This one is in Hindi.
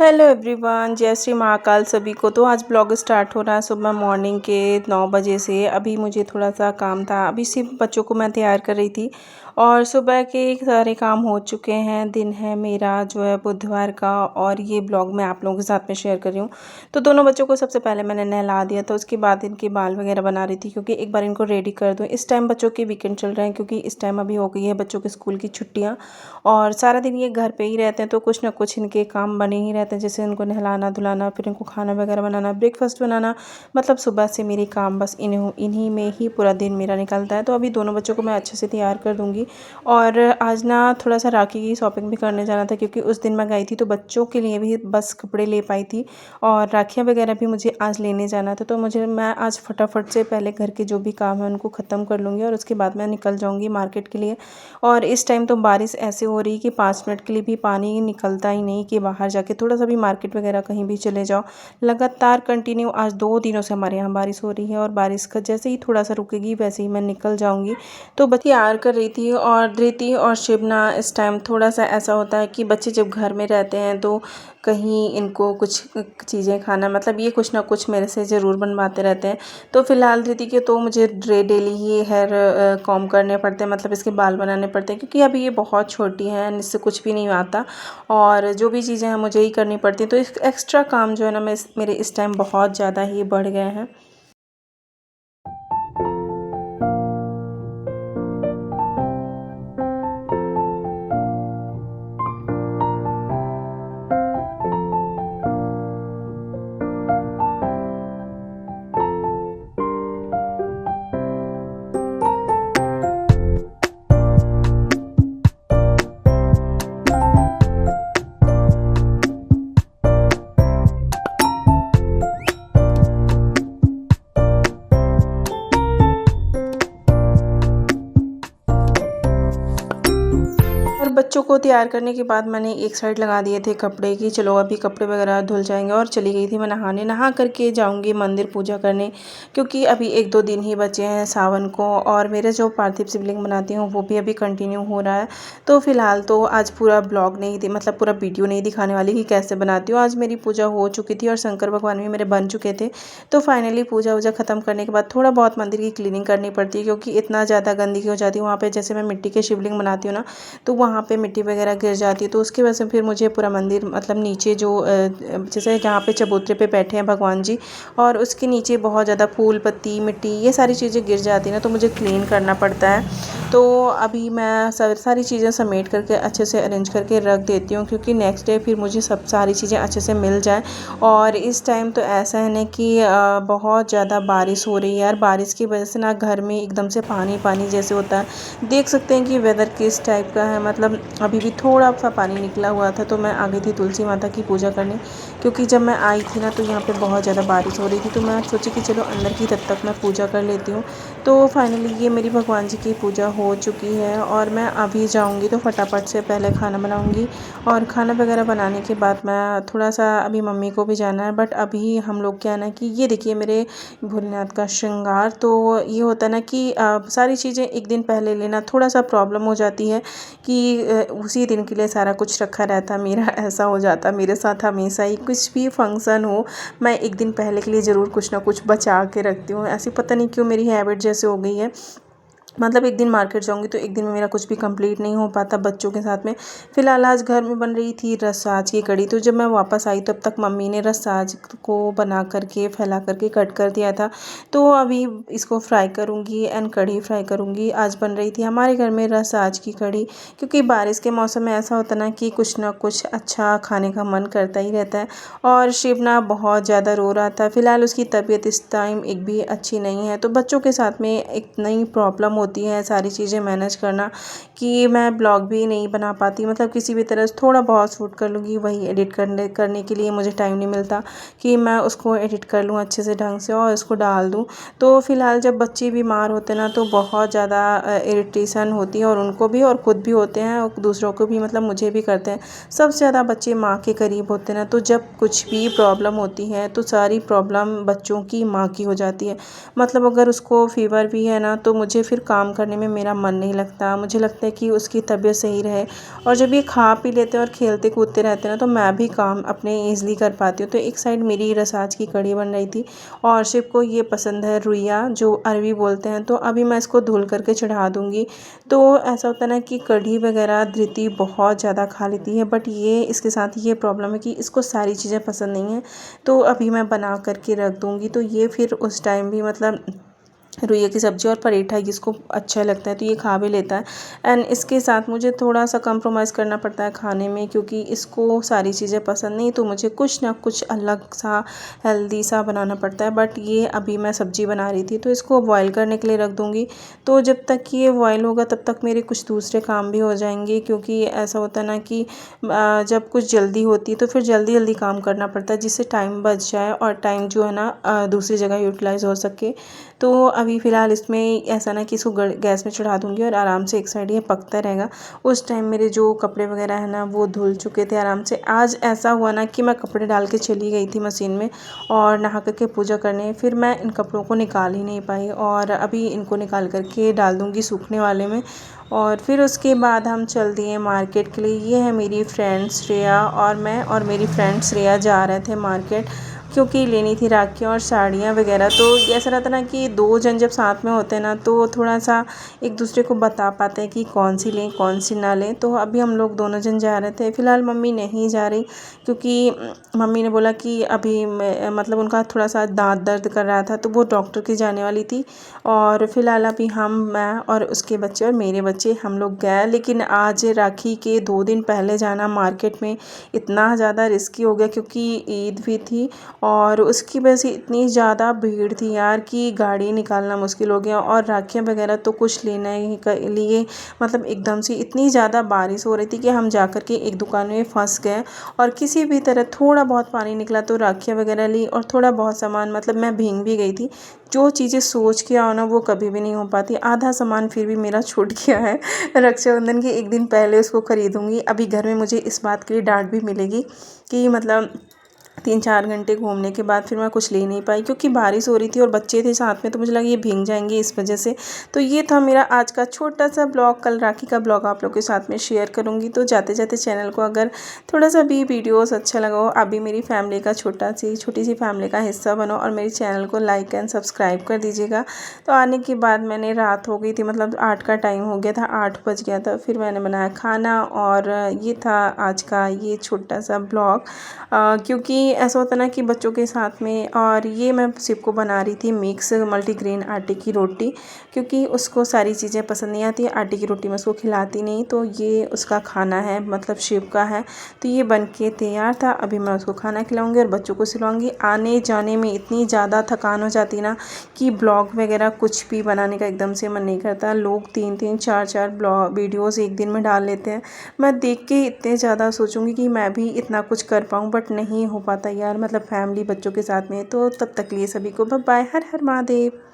हेलो एवरीवन, जय श्री महाकाल सभी को। तो आज ब्लॉग स्टार्ट हो रहा है सुबह मॉर्निंग के 9 बजे से। अभी मुझे थोड़ा सा काम था, अभी सिर्फ बच्चों को मैं तैयार कर रही थी और सुबह के सारे काम हो चुके हैं। दिन है मेरा जो है बुधवार का और ये ब्लॉग मैं आप लोगों के साथ में शेयर कर रही हूँ। तो दोनों बच्चों को सबसे पहले मैंने नहला दिया था, उसके बाद इनके बाल वगैरह बना रही थी क्योंकि एक बार इनको रेडी कर दूँ। इस टाइम बच्चों के वीकेंड चल रहे हैं क्योंकि इस टाइम अभी हो गई है बच्चों के स्कूल की छुट्टियाँ और सारा दिन ये घर पे ही रहते हैं, तो कुछ ना कुछ इनके काम बने ही रहते हैं, जैसे इनको नहलाना धुलाना, फिर इनको खाना वगैरह बनाना, ब्रेकफास्ट बनाना। मतलब सुबह से मेरे काम बस इन्हीं में ही पूरा दिन मेरा निकलता है। तो अभी दोनों बच्चों को मैं अच्छे से तैयार कर दूँगी। और आज ना थोड़ा सा राखी की शॉपिंग भी करने जाना था क्योंकि उस दिन मैं गई थी तो बच्चों के लिए भी बस कपड़े ले पाई थी और राखियाँ वगैरह भी मुझे आज लेने जाना था। तो मैं आज फटाफट से पहले घर के जो भी काम है उनको ख़त्म कर लूँगी और उसके बाद मैं निकल जाऊँगी मार्केट के लिए। और इस टाइम तो बारिश ऐसे हो रही कि 5 मिनट के लिए भी पानी निकलता ही नहीं कि बाहर जाके थोड़ा सा भी मार्केट वगैरह कहीं भी चले जाओ। लगातार कंटिन्यू आज 2 दिनों से हमारे यहाँ बारिश हो रही है और बारिश का जैसे ही थोड़ा सा रुकेगी वैसे ही मैं निकल जाऊँगी। तो बच्चे तैयार कर रही थी और धृति और शिवना इस टाइम थोड़ा सा ऐसा होता है कि बच्चे जब घर में रहते हैं तो कहीं इनको कुछ चीज़ें खाना, मतलब ये कुछ ना कुछ मेरे से ज़रूर बनवाते रहते हैं। तो फ़िलहाल धृति के तो मुझे डेली ही हेयर कॉम्ब करने पड़ते हैं, मतलब इसके बाल बनाने पड़ते हैं क्योंकि अभी ये बहुत छोटी हैं, इससे कुछ भी नहीं आता और जो भी चीज़ें हैं मुझे ही करनी पड़ती हैं। तो इस एक्स्ट्रा काम जो है ना मेरे इस टाइम बहुत ज़्यादा ही बढ़ गए हैं। और बच्चों को तैयार करने के बाद मैंने एक साइड लगा दिए थे कपड़े की, चलो अभी कपड़े वगैरह धुल जाएंगे और चली गई थी मैं नहाने। नहा करके जाऊंगी मंदिर पूजा करने क्योंकि अभी 1-2 दिन ही बचे हैं सावन को और मेरे जो पार्थिव शिवलिंग बनाती हूँ वो भी अभी कंटिन्यू हो रहा है। तो फिलहाल तो आज पूरा ब्लॉग नहीं थी, मतलब पूरा वीडियो नहीं दिखाने वाली कि कैसे बनाती हूँ। आज मेरी पूजा हो चुकी थी और शंकर भगवान भी मेरे बन चुके थे। तो फाइनली पूजा वूजा ख़त्म करने के बाद थोड़ा बहुत मंदिर की क्लीनिंग करनी पड़ती है क्योंकि इतना ज़्यादा गंदगी हो जाती है वहाँ पर। जैसे मैं मिट्टी के शिवलिंग बनाती हूँ ना तो वहाँ पे मिट्टी वगैरह गिर जाती है, तो उसकी वजह से फिर मुझे पूरा मंदिर, मतलब नीचे जो जैसे जहाँ पे चबूतरे पे बैठे हैं भगवान जी और उसके नीचे बहुत ज़्यादा फूल पत्ती मिट्टी ये सारी चीज़ें गिर जाती हैं ना, तो मुझे क्लीन करना पड़ता है। तो अभी मैं सारी चीज़ें समेट करके अच्छे से अरेंज करके रख देती हूँ क्योंकि नेक्स्ट डे फिर मुझे सब सारी चीज़ें अच्छे से मिल जाए। और इस टाइम तो ऐसा है ना कि बहुत ज़्यादा बारिश हो रही है यार। बारिश की वजह से ना घर में एकदम से पानी पानी जैसे होता है। देख सकते हैं कि वेदर किस टाइप का है, मतलब अभी भी थोड़ा सा पानी निकला हुआ था। तो मैं आ गई थी तुलसी माता की पूजा करने क्योंकि जब मैं आई थी ना तो यहाँ पे बहुत ज़्यादा बारिश हो रही थी, तो मैं सोची कि चलो अंदर की तब तक मैं पूजा कर लेती हूँ। तो फाइनली ये मेरी भगवान जी की पूजा हो चुकी है और मैं अभी जाऊँगी तो फटाफट से पहले खाना बनाऊँगी और खाना वगैरह बनाने के बाद मैं थोड़ा सा अभी मम्मी को भी जाना है। बट अभी हम लोग क्या है ना कि ये देखिए मेरे भोलेनाथ का श्रृंगार। तो ये होता है ना कि सारी चीज़ें एक दिन पहले लेना थोड़ा सा प्रॉब्लम हो जाती है कि उसी दिन के लिए सारा कुछ रखा रहता। मेरा ऐसा हो जाता मेरे साथ हमेशा ही, कुछ भी फंक्शन हो मैं एक दिन पहले के लिए ज़रूर कुछ ना कुछ बचा के रखती हूँ। ऐसी पता नहीं क्यों मेरी हैबिट जैसे हो गई है, मतलब एक दिन मार्केट जाऊंगी तो एक दिन में मेरा कुछ भी कंप्लीट नहीं हो पाता बच्चों के साथ में। फ़िलहाल आज घर में बन रही थी रसाज की कड़ी, तो जब मैं वापस आई तब तक मम्मी ने रसाज को बना करके फैला करके कट कर दिया था। तो अभी इसको फ्राई करूँगी एंड कड़ी फ्राई करूँगी। आज बन रही थी हमारे घर में रसाज की कड़ी क्योंकि बारिश के मौसम में ऐसा होता ना कि कुछ ना कुछ अच्छा खाने का मन करता ही रहता है। और शिवना बहुत ज़्यादा रो रहा था। फ़िलहाल उसकी तबीयत इस टाइम एक भी अच्छी नहीं है, तो बच्चों के साथ में एक नई प्रॉब्लम होती है सारी चीज़ें मैनेज करना कि मैं ब्लॉग भी नहीं बना पाती, मतलब किसी भी तरह से थोड़ा बहुत शूट कर लूँगी, वही एडिट करने के लिए मुझे टाइम नहीं मिलता कि मैं उसको एडिट कर लूँ अच्छे से ढंग से और उसको डाल दूँ। तो फ़िलहाल जब बच्चे बीमार होते हैं ना तो बहुत ज़्यादा इरिटेशन होती है और उनको भी और ख़ुद भी होते हैं और दूसरों को भी, मतलब मुझे भी करते हैं। सबसे ज़्यादा बच्चे माँ के करीब होते हैं ना, तो जब कुछ भी प्रॉब्लम होती है तो सारी प्रॉब्लम बच्चों की माँ की हो जाती है। मतलब अगर उसको फीवर भी है ना तो मुझे फिर काम करने में मेरा मन नहीं लगता। मुझे लगता है कि उसकी तबीयत सही रहे, और जब ये खा पी लेते हैं और खेलते कूदते रहते हैं ना, तो मैं भी काम अपने ईज़िली कर पाती हूँ। तो एक साइड मेरी रसाज की कढ़ी बन रही थी और शिव को ये पसंद है रुइया, जो अरवी बोलते हैं। तो अभी मैं इसको धुल करके चढ़ा दूँगी। तो ऐसा होता है ना कि कढ़ी वगैरह धृति बहुत ज़्यादा खा लेती है, बट ये इसके साथ ये प्रॉब्लम है कि इसको सारी चीज़ें पसंद नहीं है। तो अभी मैं बना करके रख दूँगी, तो ये फिर उस टाइम भी मतलब रुइया की सब्ज़ी और पराठा जिसको अच्छा लगता है तो ये खा भी लेता है। एंड इसके साथ मुझे थोड़ा सा कंप्रोमाइज़ करना पड़ता है खाने में, क्योंकि इसको सारी चीज़ें पसंद नहीं, तो मुझे कुछ ना कुछ अलग सा हेल्दी सा बनाना पड़ता है। बट ये अभी मैं सब्ज़ी बना रही थी तो इसको बॉयल करने के लिए रख दूँगी। तो जब तक ये बॉयल होगा तब तक मेरे कुछ दूसरे काम भी हो जाएंगे, क्योंकि ऐसा होता है ना कि जब कुछ जल्दी होती है तो फिर जल्दी जल्दी काम करना पड़ता है, जिससे टाइम बच जाए और टाइम जो है ना दूसरी जगह यूटिलाइज़ हो सके। तो अभी फ़िलहाल इसमें ऐसा ना कि इसको गैस में चढ़ा दूँगी और आराम से एक साइड ये पकता रहेगा। उस टाइम मेरे जो कपड़े वगैरह है ना वो धुल चुके थे आराम से। आज ऐसा हुआ ना कि मैं कपड़े डाल के चली गई थी मशीन में और नहा करके पूजा करने, फिर मैं इन कपड़ों को निकाल ही नहीं पाई, और अभी इनको निकाल करके डाल दूँगी सूखने वाले में। और फिर उसके बाद हम चल दिए मार्केट के लिए। ये है मेरी फ्रेंड श्रेया और मैं, और मेरी फ्रेंड श्रेया जा रहे थे मार्केट, क्योंकि लेनी थी राखियाँ और साड़ियाँ वगैरह। तो ऐसा रहता ना कि दो जन जब साथ में होते हैं ना तो थोड़ा सा एक दूसरे को बता पाते हैं कि कौन सी लें कौन सी ना लें। तो अभी हम लोग दोनों जन जा रहे थे। फ़िलहाल मम्मी नहीं जा रही, क्योंकि मम्मी ने बोला कि अभी मतलब उनका थोड़ा सा दांत दर्द कर रहा था तो वो डॉक्टर की जाने वाली थी। और फ़िलहाल अभी मैं और उसके बच्चे और मेरे बच्चे हम लोग गए। लेकिन आज राखी के 2 दिन पहले जाना मार्केट में इतना ज़्यादा रिस्की हो गया, क्योंकि ईद भी थी और उसकी वजह से इतनी ज़्यादा भीड़ थी यार कि गाड़ी निकालना मुश्किल हो गया। और राखियाँ वगैरह तो कुछ लेने के लिए मतलब एकदम से इतनी ज़्यादा बारिश हो रही थी कि हम जाकर के एक दुकान में फंस गए, और किसी भी तरह थोड़ा बहुत पानी निकला तो राखियाँ वगैरह ली, और थोड़ा बहुत सामान मतलब मैं भीग भी गई थी। जो चीज़ें सोच के आओ ना वो कभी भी नहीं हो पाती। आधा सामान फिर भी मेरा छूट गया है। रक्षाबंधन के एक दिन पहले उसको खरीदूँगी। अभी घर में मुझे इस बात के लिए डांट भी मिलेगी कि मतलब 3-4 घंटे घूमने के बाद फिर मैं कुछ ले नहीं पाई, क्योंकि बारिश हो रही थी और बच्चे थे साथ में, तो मुझे लगा ये भीग जाएंगे इस वजह से। तो ये था मेरा आज का छोटा सा ब्लॉग। कल राखी का ब्लॉग आप लोग के साथ में शेयर करूँगी। तो जाते जाते चैनल को अगर थोड़ा सा भी वीडियोस अच्छा लगा हो, अभी मेरी फैमिली का छोटी सी फैमिली का हिस्सा बनो और मेरे चैनल को लाइक एंड सब्सक्राइब कर दीजिएगा। तो आने के बाद मैंने रात हो गई थी, मतलब 8 का टाइम हो गया था, 8 बज गया था। फिर मैंने बनाया खाना, और ये था आज का ये छोटा सा ब्लॉग। क्योंकि ऐसा होता ना कि बच्चों के साथ में, और ये मैं शिव को बना रही थी मिक्स मल्टीग्रेन आटे की रोटी, क्योंकि उसको सारी चीज़ें पसंद नहीं आती। आटे की रोटी मैं उसको खिलाती नहीं, तो ये उसका खाना है, मतलब शिव का है। तो ये बन के तैयार था। अभी मैं उसको खाना खिलाऊंगी और बच्चों को सिलवाऊंगी। आने जाने में इतनी ज़्यादा थकान हो जाती ना कि ब्लॉग वगैरह कुछ भी बनाने का एकदम से मन नहीं करता। लोग 3-3 4-4 ब्लॉग वीडियोज़ एक दिन में डाल लेते हैं। मैं देख के इतने ज़्यादा सोचूंगी कि मैं भी इतना कुछ कर पाऊँ, बट नहीं हो पाता यार, मतलब फैमिली बच्चों के साथ में। तो तब तक लिए सभी को बाय बाय, हर हर महादेव।